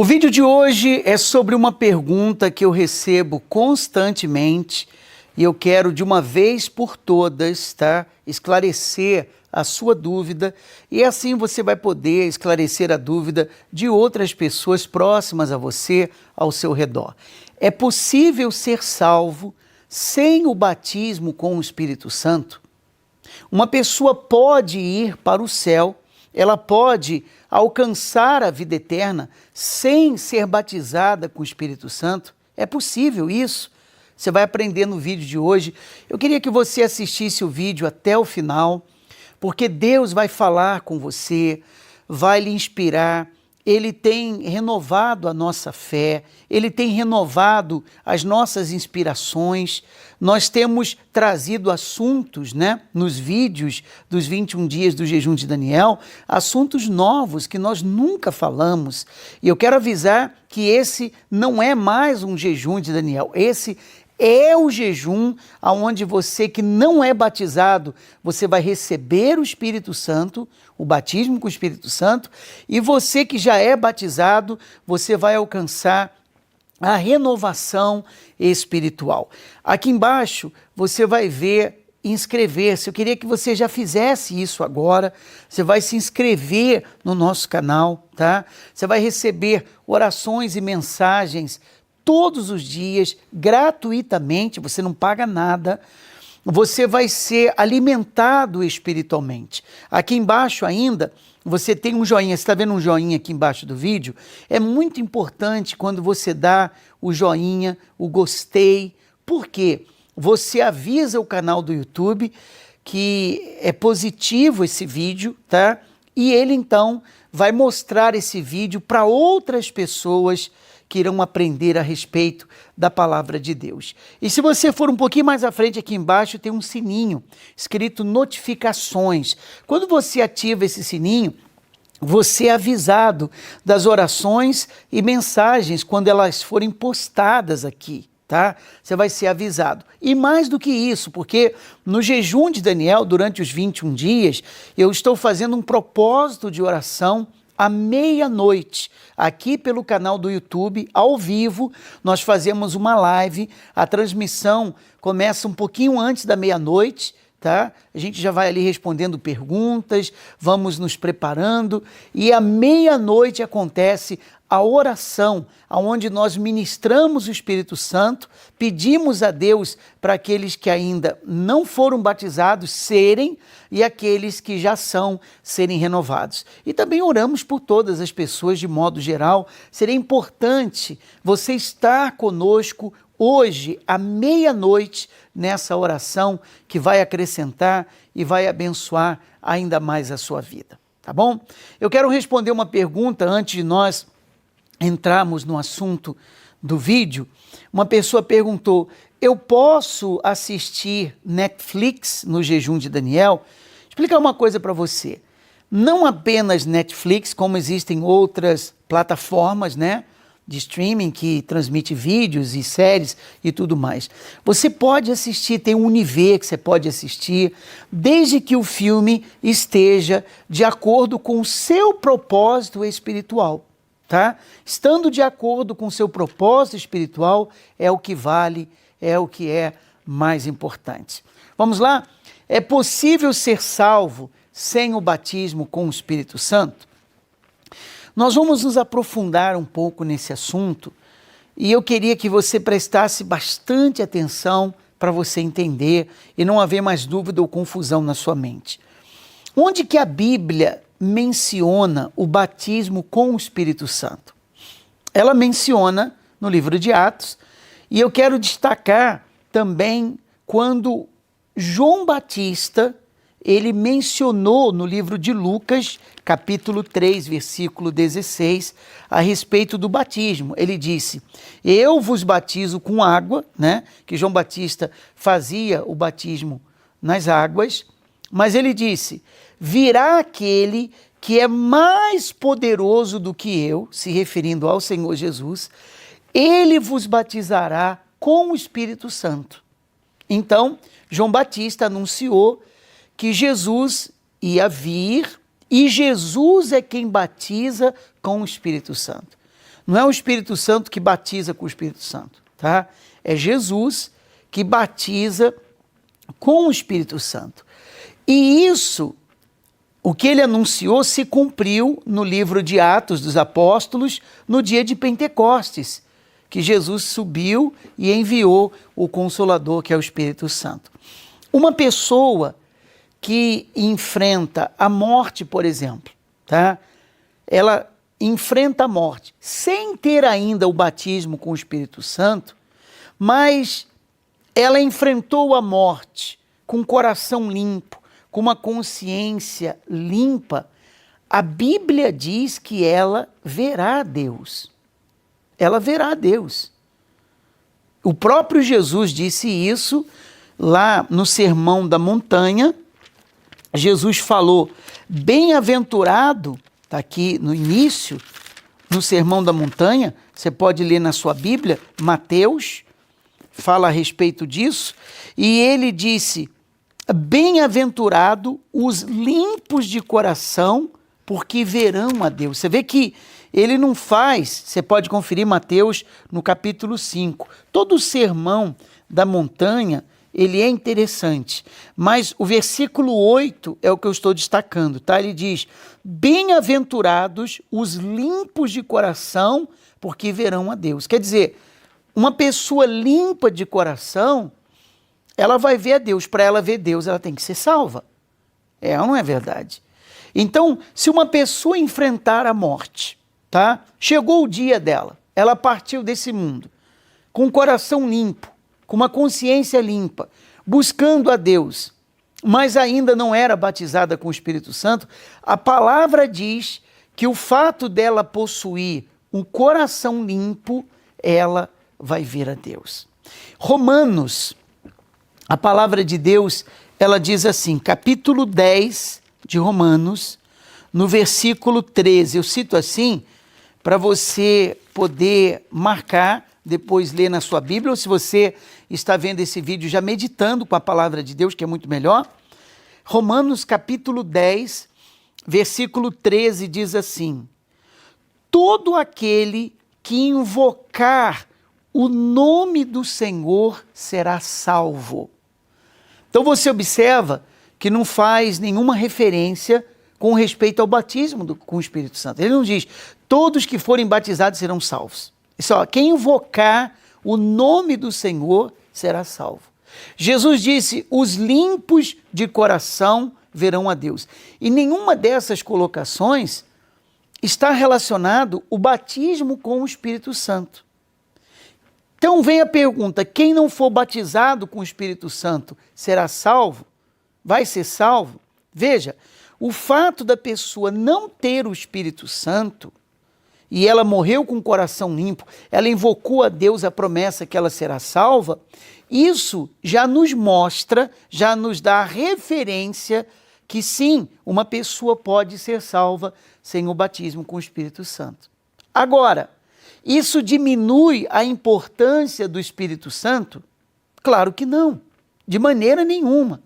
O vídeo de hoje é sobre uma pergunta que eu recebo constantemente e eu quero de uma vez por todas, esclarecer a sua dúvida e assim você vai poder esclarecer a dúvida de outras pessoas próximas a você, ao seu redor. É possível ser salvo sem o batismo com o Espírito Santo? Uma pessoa pode ir para o céu, ela pode alcançar a vida eterna sem ser batizada com o Espírito Santo? É possível isso? Você vai aprender no vídeo de hoje. Eu queria que você assistisse o vídeo até o final, porque Deus vai falar com você, vai lhe inspirar. Ele tem renovado a nossa fé, Ele tem renovado as nossas inspirações. Nós temos trazido assuntos, nos vídeos dos 21 dias do jejum de Daniel, assuntos novos que nós nunca falamos. E eu quero avisar que esse não é mais um jejum de Daniel, esse é o jejum onde você que não é batizado, você vai receber o Espírito Santo, o batismo com o Espírito Santo, e você que já é batizado, você vai alcançar a renovação espiritual. Aqui embaixo você vai ver inscrever-se. Eu queria que você já fizesse isso agora. Você vai se inscrever no nosso canal, tá? Você vai receber orações e mensagens todos os dias, gratuitamente, você não paga nada, você vai ser alimentado espiritualmente. Aqui embaixo ainda, você tem um joinha, você está vendo um joinha aqui embaixo do vídeo? É muito importante quando você dá o joinha, o gostei, porque você avisa o canal do YouTube que é positivo esse vídeo, tá? E ele então vai mostrar esse vídeo para outras pessoas que irão aprender a respeito da palavra de Deus. E se você for um pouquinho mais à frente, aqui embaixo tem um sininho escrito notificações. Quando você ativa esse sininho, você é avisado das orações e mensagens quando elas forem postadas aqui, tá? Você vai ser avisado. E mais do que isso, porque no jejum de Daniel, durante os 21 dias, eu estou fazendo um propósito de oração à meia-noite, aqui pelo canal do YouTube, ao vivo, nós fazemos uma live, a transmissão começa um pouquinho antes da meia-noite, tá? A gente já vai ali respondendo perguntas, vamos nos preparando, e à meia-noite acontece a oração, onde nós ministramos o Espírito Santo, pedimos a Deus para aqueles que ainda não foram batizados serem, e aqueles que já são serem renovados. E também oramos por todas as pessoas de modo geral. Seria importante você estar conosco hoje, à meia-noite, nessa oração que vai acrescentar e vai abençoar ainda mais a sua vida, tá bom? Eu quero responder uma pergunta antes de nós entrarmos no assunto do vídeo. Uma pessoa perguntou: eu posso assistir Netflix no jejum de Daniel? Explicar uma coisa para você. Não apenas Netflix, como existem outras plataformas, de streaming que transmite vídeos e séries e tudo mais. Você pode assistir, tem um Univer que você pode assistir, desde que o filme esteja de acordo com o seu propósito espiritual, tá? Estando de acordo com o seu propósito espiritual é o que vale, é o que é mais importante. Vamos lá? É possível ser salvo sem o batismo com o Espírito Santo? Nós vamos nos aprofundar um pouco nesse assunto e eu queria que você prestasse bastante atenção para você entender e não haver mais dúvida ou confusão na sua mente. Onde que a Bíblia menciona o batismo com o Espírito Santo? Ela menciona no livro de Atos, e eu quero destacar também quando João Batista, ele mencionou no livro de Lucas, capítulo 3, versículo 16, a respeito do batismo. Ele disse: eu vos batizo com água, que João Batista fazia o batismo nas águas, mas ele disse: virá aquele que é mais poderoso do que eu, se referindo ao Senhor Jesus, ele vos batizará com o Espírito Santo. Então, João Batista anunciou que Jesus ia vir e Jesus é quem batiza com o Espírito Santo. Não é o Espírito Santo que batiza com o Espírito Santo, tá? É Jesus que batiza com o Espírito Santo. E isso, o que ele anunciou, se cumpriu no livro de Atos dos Apóstolos, no dia de Pentecostes, que Jesus subiu e enviou o Consolador, que é o Espírito Santo. Uma pessoa que enfrenta a morte, por exemplo, tá? Ela enfrenta a morte sem ter ainda o batismo com o Espírito Santo, mas ela enfrentou a morte com o coração limpo, com uma consciência limpa. A Bíblia diz que ela verá a Deus. Ela verá a Deus. O próprio Jesus disse isso lá no Sermão da Montanha. Jesus falou, bem-aventurado, está aqui no início, no Sermão da Montanha, você pode ler na sua Bíblia, Mateus fala a respeito disso, e ele disse, bem-aventurado os limpos de coração, porque verão a Deus. Você vê que ele não faz, você pode conferir Mateus no capítulo 5, todo o Sermão da Montanha, ele é interessante, mas o versículo 8 é o que eu estou destacando, tá? Ele diz, bem-aventurados os limpos de coração, porque verão a Deus. Quer dizer, uma pessoa limpa de coração, ela vai ver a Deus. Para ela ver Deus, ela tem que ser salva. É ou não é verdade? Então, se uma pessoa enfrentar a morte, tá? Chegou o dia dela, ela partiu desse mundo, com o coração limpo, com uma consciência limpa, buscando a Deus, mas ainda não era batizada com o Espírito Santo, a palavra diz que o fato dela possuir um coração limpo, ela vai ver a Deus. Romanos, a palavra de Deus, ela diz assim, capítulo 10 de Romanos, no versículo 13, eu cito assim, para você poder marcar, depois ler na sua Bíblia, ou se você está vendo esse vídeo já meditando com a palavra de Deus, que é muito melhor. Romanos capítulo 10, versículo 13 diz assim, todo aquele que invocar o nome do Senhor será salvo. Então você observa que não faz nenhuma referência com respeito ao batismo com o Espírito Santo. Ele não diz, todos que forem batizados serão salvos. Só quem invocar o nome do Senhor será salvo. Jesus disse, os limpos de coração verão a Deus. E nenhuma dessas colocações está relacionado o batismo com o Espírito Santo. Então vem a pergunta, quem não for batizado com o Espírito Santo será salvo? Vai ser salvo? Veja, o fato da pessoa não ter o Espírito Santo e ela morreu com o coração limpo, ela invocou a Deus a promessa que ela será salva, isso já nos mostra, já nos dá a referência que sim, uma pessoa pode ser salva sem o batismo com o Espírito Santo. Agora, isso diminui a importância do Espírito Santo? Claro que não, de maneira nenhuma.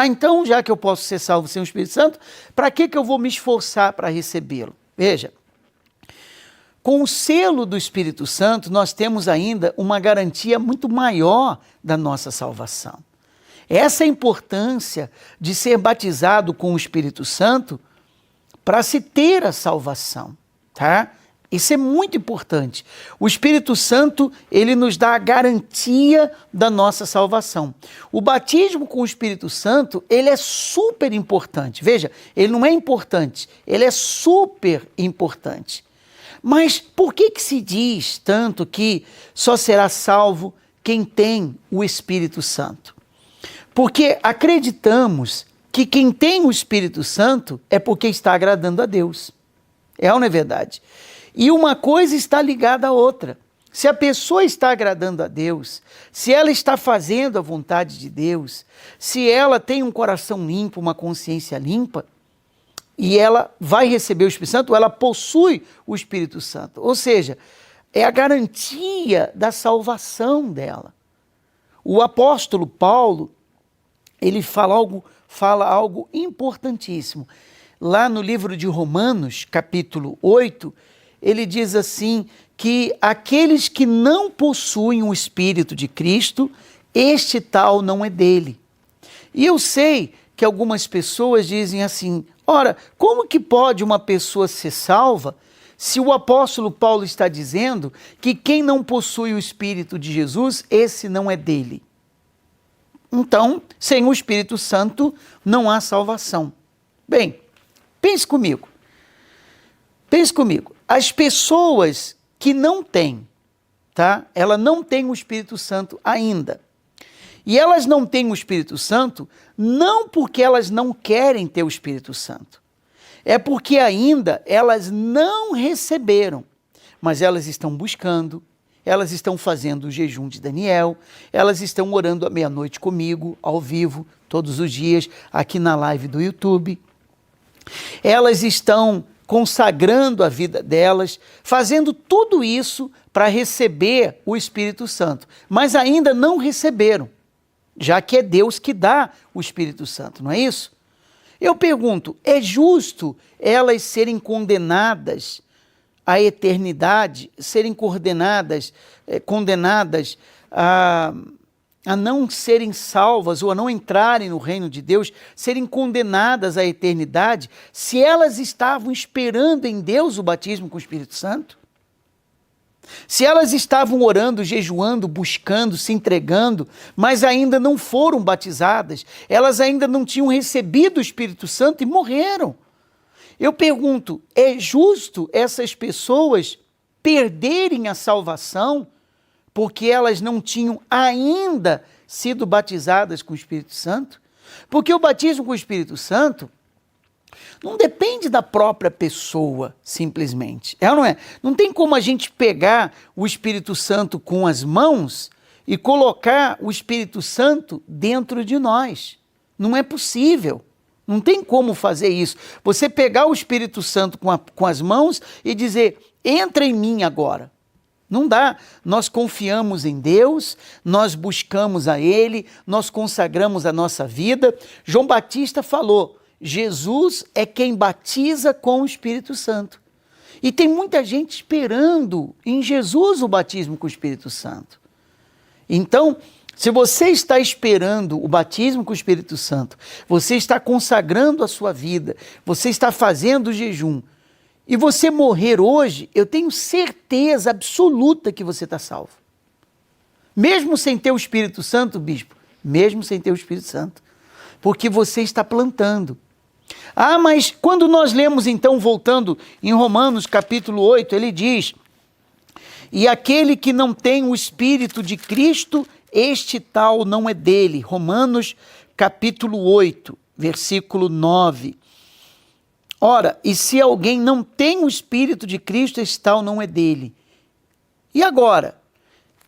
Então, já que eu posso ser salvo sem o Espírito Santo, para que eu vou me esforçar para recebê-lo? Veja, com o selo do Espírito Santo, nós temos ainda uma garantia muito maior da nossa salvação. Essa é a importância de ser batizado com o Espírito Santo para se ter a salvação, tá? Isso é muito importante. O Espírito Santo, ele nos dá a garantia da nossa salvação. O batismo com o Espírito Santo, ele é super importante. Veja, ele não é importante, ele é super importante. Mas por que se diz tanto que só será salvo quem tem o Espírito Santo? Porque acreditamos que quem tem o Espírito Santo é porque está agradando a Deus. É ou não é verdade? E uma coisa está ligada à outra. Se a pessoa está agradando a Deus, se ela está fazendo a vontade de Deus, se ela tem um coração limpo, uma consciência limpa, e ela vai receber o Espírito Santo, ela possui o Espírito Santo. Ou seja, é a garantia da salvação dela. O apóstolo Paulo, ele fala algo importantíssimo. Lá no livro de Romanos, capítulo 8, ele diz assim, que aqueles que não possuem o Espírito de Cristo, este tal não é dele. E eu sei que algumas pessoas dizem assim, ora, como que pode uma pessoa ser salva se o apóstolo Paulo está dizendo que quem não possui o Espírito de Jesus, esse não é dele? Então, sem o Espírito Santo não há salvação. Bem, pense comigo. Pense comigo. As pessoas que não têm, tá? Ela não tem o Espírito Santo ainda. E elas não têm o Espírito Santo não porque elas não querem ter o Espírito Santo. É porque ainda elas não receberam, mas elas estão buscando, elas estão fazendo o jejum de Daniel, elas estão orando à meia-noite comigo, ao vivo, todos os dias, aqui na live do YouTube. Elas estão consagrando a vida delas, fazendo tudo isso para receber o Espírito Santo, mas ainda não receberam, já que é Deus que dá o Espírito Santo, não é isso? Eu pergunto, é justo elas serem condenadas à eternidade, serem condenadas a não serem salvas ou a não entrarem no reino de Deus, serem condenadas à eternidade, se elas estavam esperando em Deus o batismo com o Espírito Santo? Se elas estavam orando, jejuando, buscando, se entregando, mas ainda não foram batizadas, elas ainda não tinham recebido o Espírito Santo e morreram. Eu pergunto, é justo essas pessoas perderem a salvação porque elas não tinham ainda sido batizadas com o Espírito Santo? Porque o batismo com o Espírito Santo não depende da própria pessoa, simplesmente. É ou não é? Não tem como a gente pegar o Espírito Santo com as mãos e colocar o Espírito Santo dentro de nós. Não é possível. Não tem como fazer isso. Você pegar o Espírito Santo com as mãos e dizer, entra em mim agora. Não dá. Nós confiamos em Deus, nós buscamos a Ele, nós consagramos a nossa vida. João Batista falou, Jesus é quem batiza com o Espírito Santo. E tem muita gente esperando em Jesus o batismo com o Espírito Santo. Então, se você está esperando o batismo com o Espírito Santo, você está consagrando a sua vida, você está fazendo o jejum, e você morrer hoje, eu tenho certeza absoluta que você está salvo. Mesmo sem ter o Espírito Santo, bispo, mesmo sem ter o Espírito Santo, porque você está plantando. Ah, mas quando nós lemos então, voltando em Romanos capítulo 8, ele diz, e aquele que não tem o Espírito de Cristo, este tal não é dele. Romanos capítulo 8, versículo 9. Ora, e se alguém não tem o Espírito de Cristo, esse tal não é dele. E agora?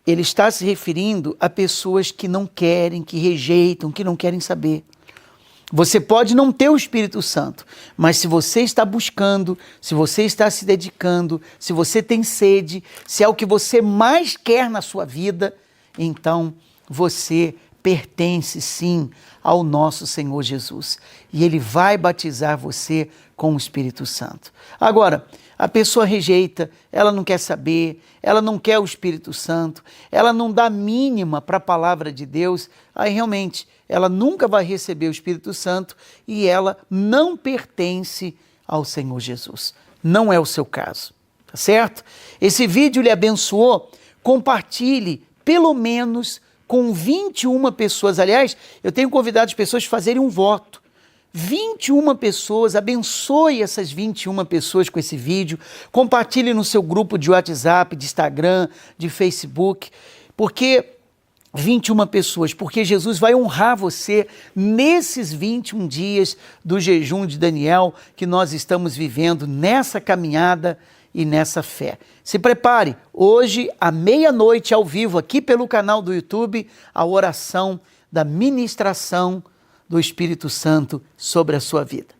Ele está se referindo a pessoas que não querem, que rejeitam, que não querem saber. Você pode não ter o Espírito Santo, mas se você está buscando, se você está se dedicando, se você tem sede, se é o que você mais quer na sua vida, então você pertence sim ao nosso Senhor Jesus. E Ele vai batizar você com o Espírito Santo. Agora, a pessoa rejeita, ela não quer saber, ela não quer o Espírito Santo, ela não dá mínima para a palavra de Deus, aí realmente ela nunca vai receber o Espírito Santo e ela não pertence ao Senhor Jesus. Não é o seu caso, tá certo? Esse vídeo lhe abençoou? Compartilhe pelo menos com 21 pessoas. Aliás, eu tenho convidado as pessoas a fazerem um voto. 21 pessoas, abençoe essas 21 pessoas com esse vídeo, compartilhe no seu grupo de WhatsApp, de Instagram, de Facebook, porque 21 pessoas, porque Jesus vai honrar você nesses 21 dias do jejum de Daniel que nós estamos vivendo nessa caminhada e nessa fé. Se prepare, hoje à meia-noite ao vivo aqui pelo canal do YouTube, a oração da ministração do Espírito Santo sobre a sua vida.